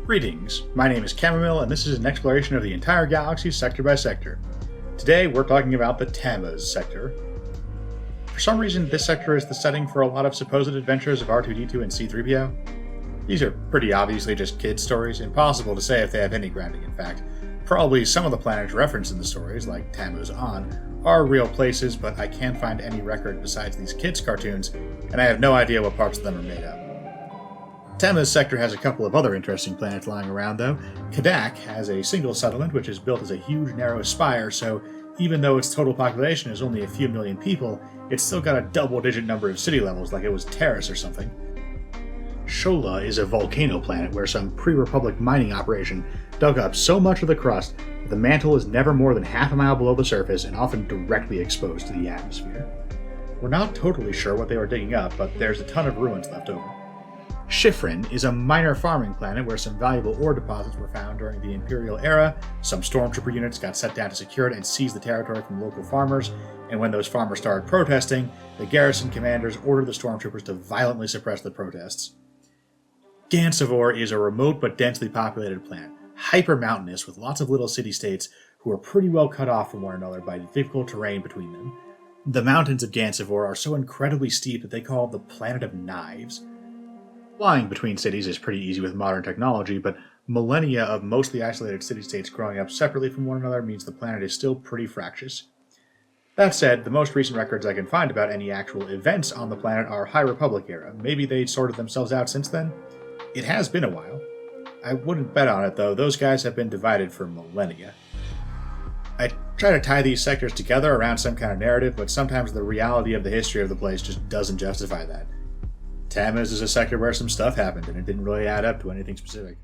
Greetings, my name is Chamomile, and this is an exploration of the entire galaxy sector by sector. Today we're talking about the Tammuz Sector. For some reason, this sector is the setting for a lot of supposed adventures of R2-D2 and C-3PO. These are pretty obviously just kids' stories, impossible to say if they have any grounding in fact. Probably some of the planets referenced in the stories, like Tammuz On, are real places, but I can't find any record besides these kids' cartoons, and I have no idea what parts of them are made of. Tammuz Sector has a couple of other interesting planets lying around, though. Kadak has a single settlement which is built as a huge narrow spire, so even though its total population is only a few million people, it's still got a double-digit number of city levels like it was Terrace or something. Shola is a volcano planet where some pre-Republic mining operation dug up so much of the crust that the mantle is never more than half a mile below the surface and often directly exposed to the atmosphere. We're not totally sure what they were digging up, but there's a ton of ruins left over. Shifrin is a minor farming planet where some valuable ore deposits were found during the Imperial era. Some stormtrooper units got sent down to secure it and seize the territory from local farmers, and when those farmers started protesting, the garrison commanders ordered the stormtroopers to violently suppress the protests. Gansevoor is a remote but densely populated planet, hyper-mountainous with lots of little city-states who are pretty well cut off from one another by the difficult terrain between them. The mountains of Gansevoor are so incredibly steep that they call it the Planet of Knives. Flying between cities is pretty easy with modern technology, but millennia of mostly isolated city-states growing up separately from one another means the planet is still pretty fractious. That said, the most recent records I can find about any actual events on the planet are High Republic era. Maybe they sorted themselves out since then? It has been a while. I wouldn't bet on it, though. Those guys have been divided for millennia. I try to tie these sectors together around some kind of narrative, but sometimes the reality of the history of the place just doesn't justify that. Tammuz is a sector where some stuff happened, and it didn't really add up to anything specific.